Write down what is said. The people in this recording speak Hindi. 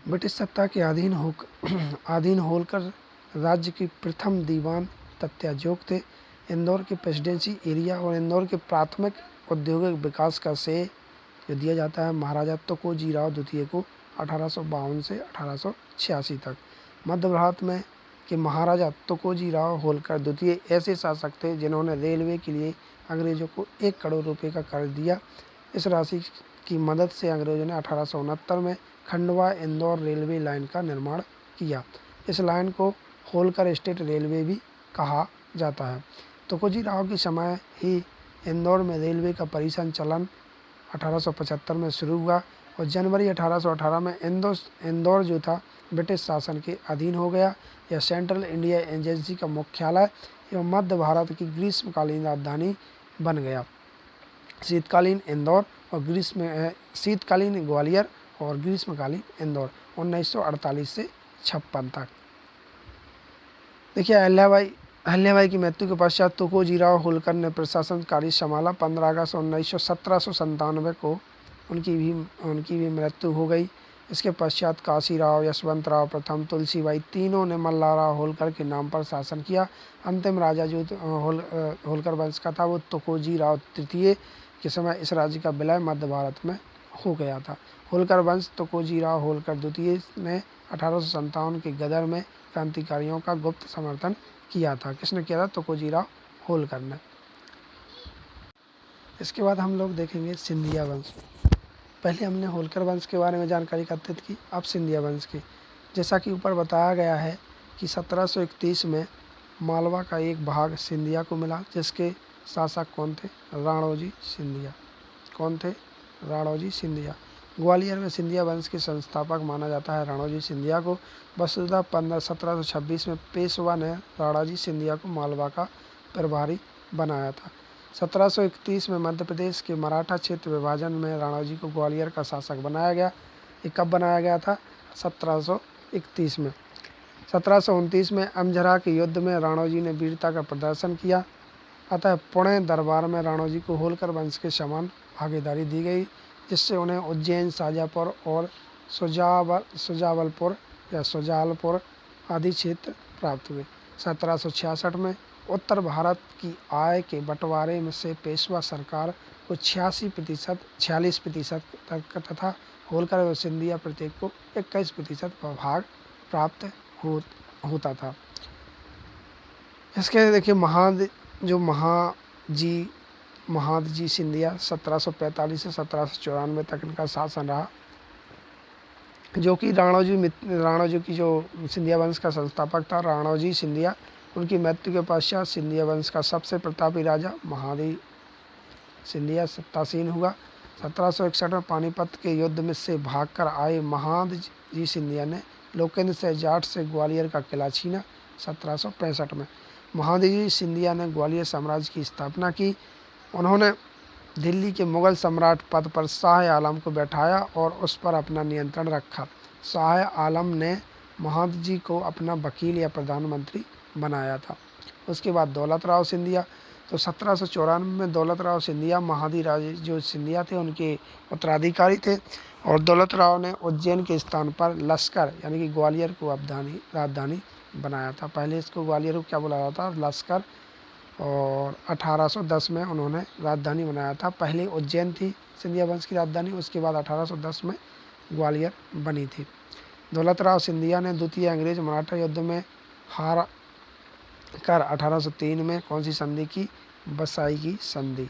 ब्रिटिश सत्ता के अधीन होलकर राज्य की प्रथम दीवान तत्याजोग थे। इंदौर के प्रेसिडेंसी एरिया और इंदौर के प्राथमिक औद्योगिक विकास का श्रेय जो दिया जाता है महाराजा तुकोजी राव द्वितीय को 1852 से 1886 तक। मध्य भारत में कि महाराजा तुकोजी राव होलकर द्वितीय ऐसे शासक थे जिन्होंने रेलवे के लिए अंग्रेजों को 1 करोड़ रुपए का कर्ज दिया। इस राशि की मदद से अंग्रेजों ने 1869 में खंडवा इंदौर रेलवे लाइन का निर्माण किया। इस लाइन को होलकर स्टेट रेलवे भी कहा जाता है। तुकोजी राव के समय ही इंदौर में रेलवे का परिसंचालन 1875 में शुरू हुआ और जनवरी 1818 में इंदौर जो था ब्रिटिश शासन के अधीन हो गया। यह सेंट्रल इंडिया एजेंसी का मुख्यालय एवं मध्य भारत की ग्रीष्मकालीन राजधानी बन गया। शीतकालीन इंदौर और शीतकालीन ग्वालियर और ग्रीष्मकालीन इंदौर 1948 से 56 तक। देखिए अहिल्याबाई की मृत्यु के पश्चात तुकोजी राव होलकर ने प्रशासन कार्य संभाला। 15 अगस्त 1797 को उनकी भी मृत्यु हो गई। इसके पश्चात काशीराव, यशवंतराव प्रथम, तुलसीबाई तीनों ने मल्हारराव होलकर के नाम पर शासन किया। अंतिम राजा जो होलकर वंश का था वो तुकोजी राव तृतीय के समय इस राज्य का विलय मध्य भारत में हो गया था। होलकर वंश तुकोजी राव होलकर द्वितीय ने 1857 के गदर में क्रांतिकारियों का गुप्त समर्थन किया था। किसने किया था? तुकोजी राव होलकर ने। इसके बाद हम लोग देखेंगे सिंधिया वंश। पहले हमने होलकर वंश के बारे में जानकारी एकत्रित की, अब सिंधिया वंश की। जैसा कि ऊपर बताया गया है कि 1731 में मालवा का एक भाग सिंधिया को मिला, जिसके शासक कौन थे? राणोजी सिंधिया। कौन थे? राणोजी सिंधिया। ग्वालियर में सिंधिया वंश के संस्थापक माना जाता है राणोजी सिंधिया को। वस्तुतः 1726 में पेशवा ने राणोजी सिंधिया को मालवा का प्रभारी बनाया था। 1731 में मध्य प्रदेश के मराठा क्षेत्र विभाजन में राणोजी को ग्वालियर का शासक बनाया गया। ये कब बनाया गया था? 1731 में। 1729 में अमझरा के युद्ध में राणोजी ने वीरता का प्रदर्शन किया। अतः पुणे दरबार में राणोजी को होलकर वंश के समान भागीदारी दी गई, जिससे उन्हें उज्जैन, शाजापुर और सुजावलपुर आदि क्षेत्र प्राप्त हुए। 1766 में उत्तर भारत की आय के बंटवारे में से पेशवा सरकार को 46% तथा होलकर व सिंधिया प्रत्येक को 21% भाग प्राप्त होता था। इसके देखिए महादजी सिंधिया 1745 से 1794 तक इनका शासन रहा, जो कि राणोजी की जो सिंधिया वंश का संस्थापक था राणोजी सिंधिया। उनकी मृत्यु के पश्चात सिंधिया वंश का सबसे प्रतापी राजा महादजी सिंधिया सत्तासीन हुआ। 1761 में पानीपत के युद्ध में से भागकर आए महादजी सिंधिया ने लोकेंद्र से जाट से ग्वालियर का किला छीना। 1765 में महादजी सिंधिया ने ग्वालियर साम्राज्य की स्थापना की। उन्होंने दिल्ली के मुगल सम्राट पद पर शाह आलम को बैठाया और उस पर अपना नियंत्रण रखा। शाह आलम ने महादजी को अपना वकील या प्रधानमंत्री बनाया था। उसके बाद दौलत राव सिंधिया, तो 1794 में दौलत राव सिंधिया महादी राजे जो सिंधिया थे उनके उत्तराधिकारी थे और दौलत राव ने उज्जैन के स्थान पर लश्कर यानी कि ग्वालियर को राजधानी बनाया था। पहले इसको ग्वालियर को क्या बोला जाता था? लश्कर। और 1810 में उन्होंने राजधानी बनाया था। पहले उज्जैन थी सिंधिया वंश की राजधानी, उसके बाद 1810 में ग्वालियर बनी थी। दौलत राव सिंधिया ने द्वितीय अंग्रेज मराठा युद्ध में हार कर 1803 में कौन सी संधि की? बसाई की संधि।